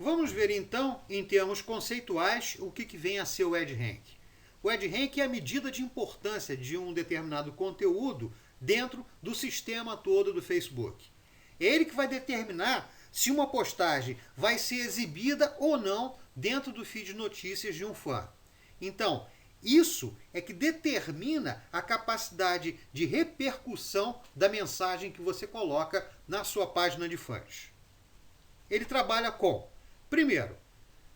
Vamos ver então, em termos conceituais, o que vem a ser o EdRank. O EdRank é a medida de importância de um determinado conteúdo dentro do sistema todo do Facebook. É ele que vai determinar se uma postagem vai ser exibida ou não dentro do feed de notícias de um fã. Então, isso é que determina a capacidade de repercussão da mensagem que você coloca na sua página de fãs. Ele trabalha com, primeiro,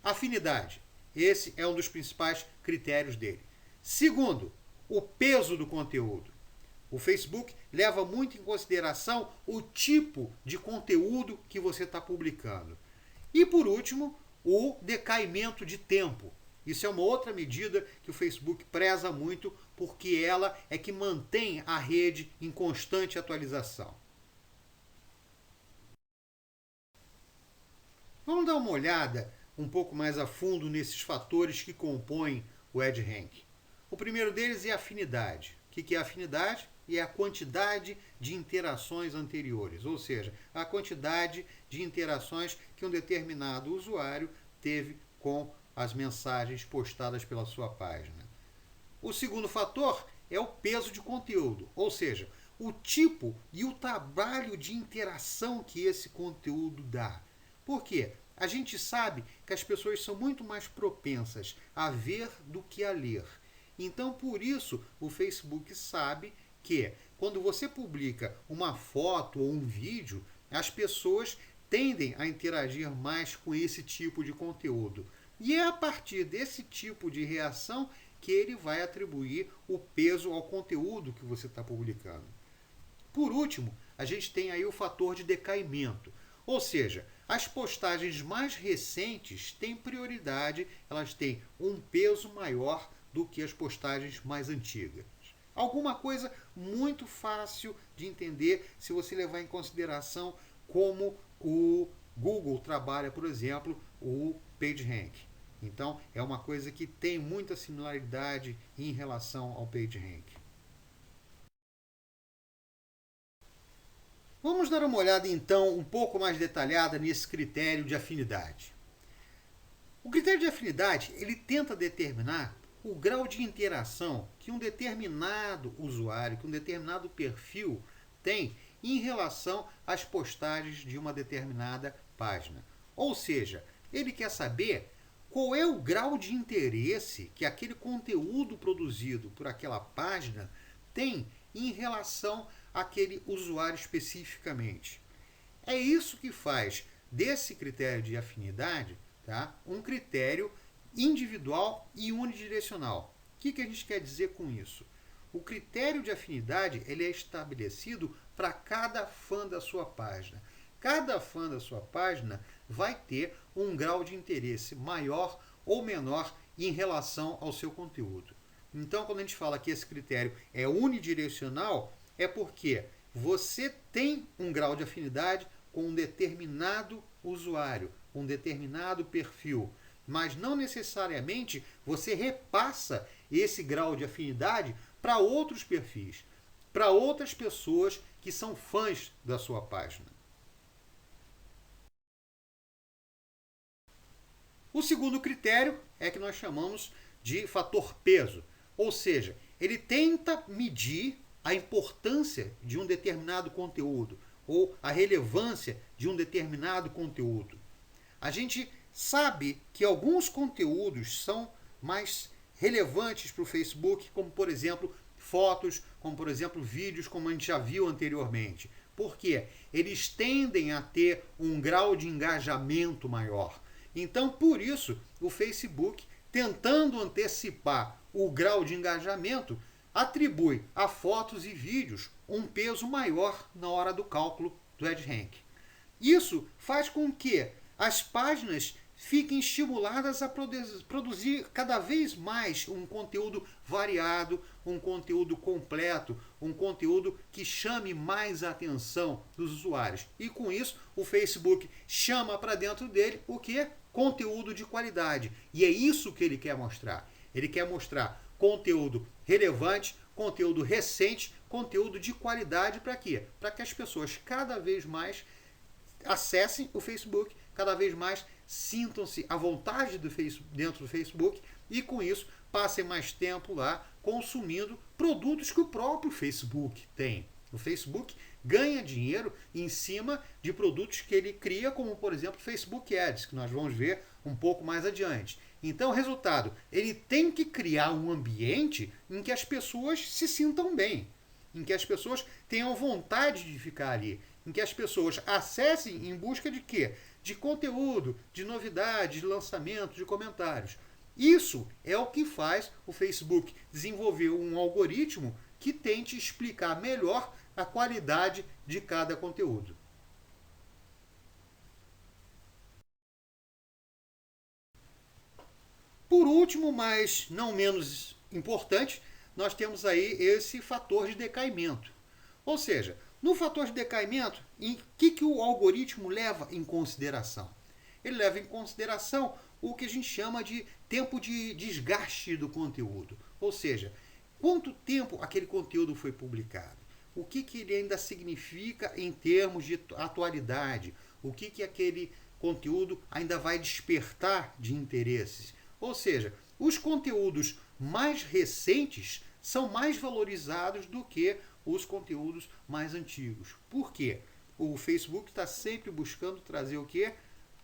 afinidade. Esse é um dos principais critérios dele. Segundo, o peso do conteúdo. O Facebook leva muito em consideração o tipo de conteúdo que você está publicando. E por último, o decaimento de tempo. Isso é uma outra medida que o Facebook preza muito, porque ela é que mantém a rede em constante atualização. Vamos dar uma olhada um pouco mais a fundo nesses fatores que compõem o EdRank. O primeiro deles é a afinidade. O que é afinidade? É a quantidade de interações anteriores, ou seja, a quantidade de interações que um determinado usuário teve com as mensagens postadas pela sua página. O segundo fator é o peso de conteúdo, ou seja, o tipo e o trabalho de interação que esse conteúdo dá. Por quê? A gente sabe que as pessoas são muito mais propensas a ver do que a ler. Então, por isso, o Facebook sabe que quando você publica uma foto ou um vídeo, as pessoas tendem a interagir mais com esse tipo de conteúdo. E é a partir desse tipo de reação que ele vai atribuir o peso ao conteúdo que você está publicando. Por último, a gente tem aí o fator de decaimento. Ou seja, as postagens mais recentes têm prioridade, elas têm um peso maior do que as postagens mais antigas. Alguma coisa muito fácil de entender se você levar em consideração como o Google trabalha, por exemplo, o PageRank. Então, é uma coisa que tem muita similaridade em relação ao PageRank. Vamos dar uma olhada, então, um pouco mais detalhada nesse critério de afinidade. O critério de afinidade, ele tenta determinar o grau de interação que um determinado usuário, que um determinado perfil tem em relação às postagens de uma determinada página. Ou seja, ele quer saber qual é o grau de interesse que aquele conteúdo produzido por aquela página tem em relação àquele usuário especificamente. É isso que faz desse critério de afinidade, tá, um critério individual e unidirecional. O que a gente quer dizer com isso? O critério de afinidade ele é estabelecido para cada fã da sua página. Cada fã da sua página vai ter um grau de interesse maior ou menor em relação ao seu conteúdo. Então, quando a gente fala que esse critério é unidirecional, é porque você tem um grau de afinidade com um determinado usuário, um determinado perfil, mas não necessariamente você repassa esse grau de afinidade para outros perfis, para outras pessoas que são fãs da sua página. O segundo critério é que nós chamamos de fator peso, ou seja, ele tenta medir a importância de um determinado conteúdo ou a relevância de um determinado conteúdo. A gente sabe que alguns conteúdos são mais relevantes para o Facebook, como por exemplo fotos, como por exemplo vídeos, como a gente já viu anteriormente. Por quê? Eles tendem a ter um grau de engajamento maior. Então, por isso, o Facebook, tentando antecipar o grau de engajamento, atribui a fotos e vídeos um peso maior na hora do cálculo do EdRank. Isso faz com que as páginas fiquem estimuladas a produzir cada vez mais um conteúdo variado, um conteúdo completo, um conteúdo que chame mais a atenção dos usuários. E com isso, o Facebook chama para dentro dele o que? Conteúdo de qualidade. E é isso que ele quer mostrar. Ele quer mostrar conteúdo relevante, conteúdo recente, conteúdo de qualidade para quê? Para que as pessoas cada vez mais acessem o Facebook, cada vez mais sintam-se à vontade dentro do Facebook e com isso passem mais tempo lá consumindo produtos que o próprio Facebook tem. O Facebook ganha dinheiro em cima de produtos que ele cria, como por exemplo Facebook Ads, que nós vamos ver um pouco mais adiante. Então, resultado, ele tem que criar um ambiente em que as pessoas se sintam bem, em que as pessoas tenham vontade de ficar ali, em que as pessoas acessem em busca de quê? De conteúdo, de novidades, de lançamento, de comentários. Isso é o que faz o Facebook desenvolver um algoritmo que tente explicar melhor a qualidade de cada conteúdo. Por último, mas não menos importante, nós temos aí esse fator de decaimento. Ou seja, no fator de decaimento, em que o algoritmo leva em consideração? Ele leva em consideração o que a gente chama de tempo de desgaste do conteúdo. Ou seja, quanto tempo aquele conteúdo foi publicado? O que ele ainda significa em termos de atualidade? O que aquele conteúdo ainda vai despertar de interesses? Ou seja, os conteúdos mais recentes são mais valorizados do que os conteúdos mais antigos. Por quê? O Facebook está sempre buscando trazer o quê?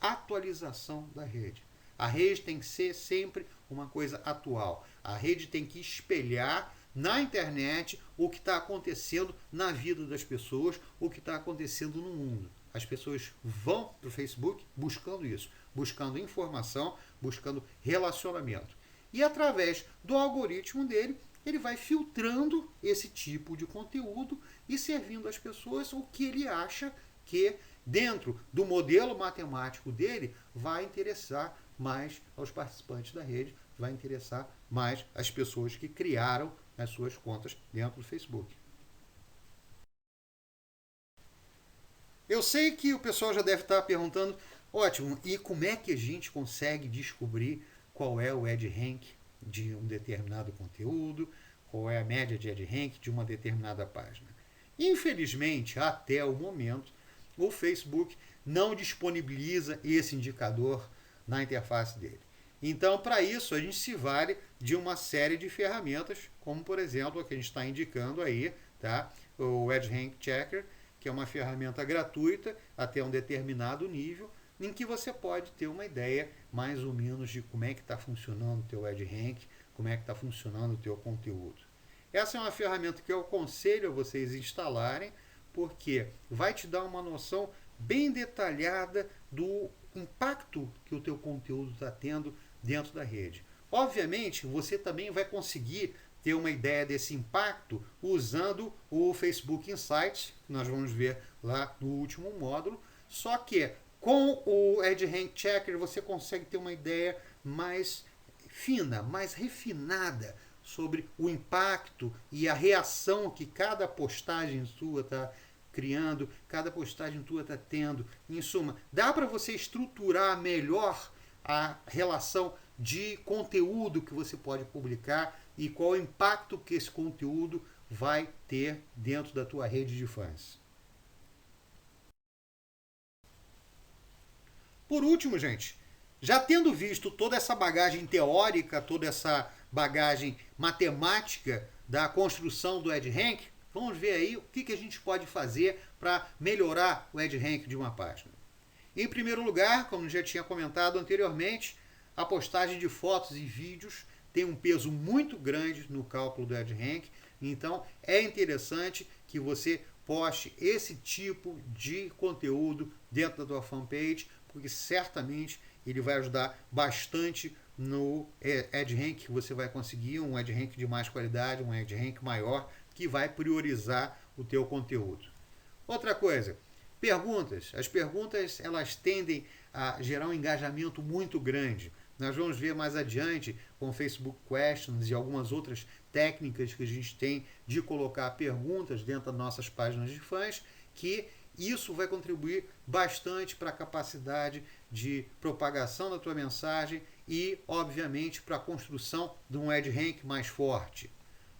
Atualização da rede. A rede tem que ser sempre uma coisa atual. A rede tem que espelhar na internet o que está acontecendo na vida das pessoas, o que está acontecendo no mundo. As pessoas vão para o Facebook buscando isso, buscando informação, buscando relacionamento. E através do algoritmo dele, ele vai filtrando esse tipo de conteúdo e servindo às pessoas o que ele acha que, dentro do modelo matemático dele, vai interessar mais aos participantes da rede, vai interessar mais as pessoas que criaram as suas contas dentro do Facebook. Eu sei que o pessoal já deve estar perguntando, ótimo, e como é que a gente consegue descobrir qual é o EdRank de um determinado conteúdo, qual é a média de EdRank de uma determinada página? Infelizmente, até o momento, o Facebook não disponibiliza esse indicador na interface dele. Então, para isso, a gente se vale de uma série de ferramentas, como, por exemplo, a que a gente está indicando aí, tá? O EdRank Checker, que é uma ferramenta gratuita até um determinado nível, em que você pode ter uma ideia mais ou menos de como é que está funcionando o teu EdRank, como é que está funcionando o teu conteúdo. Essa é uma ferramenta que eu aconselho a vocês instalarem, porque vai te dar uma noção bem detalhada do impacto que o teu conteúdo está tendo dentro da rede. Obviamente, você também vai conseguir ter uma ideia desse impacto usando o Facebook Insights, que nós vamos ver lá no último módulo, só que com o EdRank Checker você consegue ter uma ideia mais fina, mais refinada sobre o impacto e a reação que cada postagem sua está criando, cada postagem tua está tendo. Em suma, dá para você estruturar melhor a relação de conteúdo que você pode publicar e qual o impacto que esse conteúdo vai ter dentro da tua rede de fãs. Por último, gente, já tendo visto toda essa bagagem teórica, toda essa bagagem matemática da construção do EdRank, vamos ver aí o que a gente pode fazer para melhorar o EdRank de uma página. Em primeiro lugar, como já tinha comentado anteriormente, a postagem de fotos e vídeos tem um peso muito grande no cálculo do EdRank, então é interessante que você poste esse tipo de conteúdo dentro da tua fanpage, porque certamente ele vai ajudar bastante no EdRank, que você vai conseguir um EdRank de mais qualidade, um EdRank maior, que vai priorizar o teu conteúdo. Outra coisa, perguntas. As perguntas elas tendem a gerar um engajamento muito grande. Nós vamos ver mais adiante com o Facebook Questions e algumas outras técnicas que a gente tem de colocar perguntas dentro das nossas páginas de fãs, que isso vai contribuir bastante para a capacidade de propagação da tua mensagem e, obviamente, para a construção de um EdRank mais forte.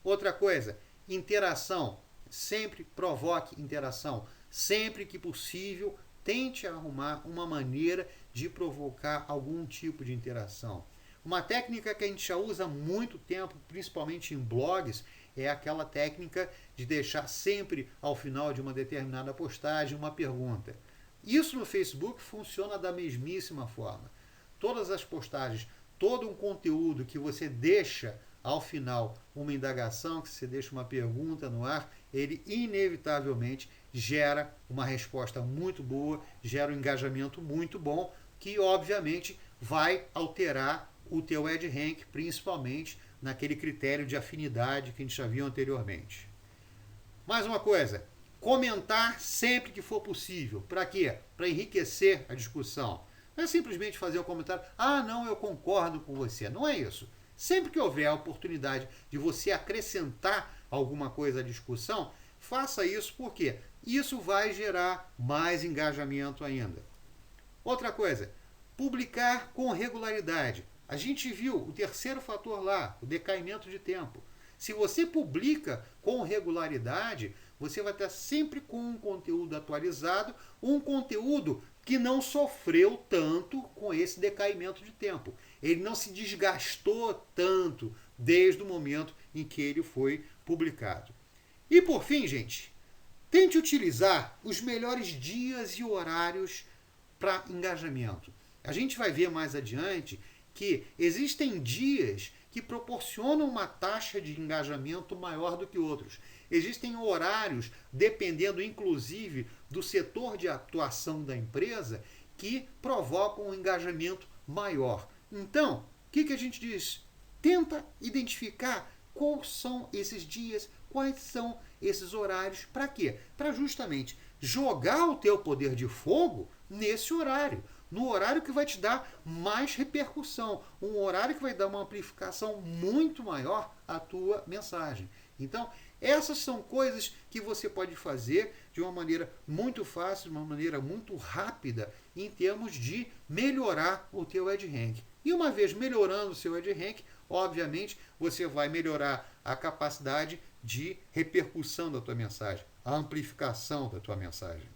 Outra coisa, interação. Sempre provoque interação. Sempre que possível, tente arrumar uma maneira de provocar algum tipo de interação. Uma técnica que a gente já usa há muito tempo, principalmente em blogs, é aquela técnica de deixar sempre ao final de uma determinada postagem uma pergunta. Isso no Facebook funciona da mesmíssima forma. Todas as postagens, todo um conteúdo que você deixa ao final uma indagação, que você deixa uma pergunta no ar, ele inevitavelmente gera uma resposta muito boa, gera um engajamento muito bom, que obviamente vai alterar o teu EdRank, principalmente naquele critério de afinidade que a gente já viu anteriormente. Mais uma coisa, comentar sempre que for possível. Para quê? Para enriquecer a discussão. Não é simplesmente fazer um comentário, não, eu concordo com você. Não é isso. Sempre que houver a oportunidade de você acrescentar alguma coisa à discussão, faça isso, porque isso vai gerar mais engajamento ainda. Outra coisa, publicar com regularidade. A gente viu o terceiro fator lá, o decaimento de tempo. Se você publica com regularidade, você vai estar sempre com um conteúdo atualizado, um conteúdo que não sofreu tanto com esse decaimento de tempo. Ele não se desgastou tanto desde o momento em que ele foi publicado. E por fim, gente, tente utilizar os melhores dias e horários para engajamento. A gente vai ver mais adiante que existem dias que proporcionam uma taxa de engajamento maior do que outros. Existem horários, dependendo inclusive do setor de atuação da empresa, que provocam um engajamento maior. Então, o que a gente diz? Tenta identificar quais são esses dias, quais são esses horários. Para quê? Para justamente jogar o teu poder de fogo nesse horário. No horário que vai te dar mais repercussão, um horário que vai dar uma amplificação muito maior à tua mensagem. Então, essas são coisas que você pode fazer de uma maneira muito fácil, de uma maneira muito rápida, em termos de melhorar o teu EdRank. E uma vez melhorando o seu EdRank, obviamente, você vai melhorar a capacidade de repercussão da tua mensagem, a amplificação da tua mensagem.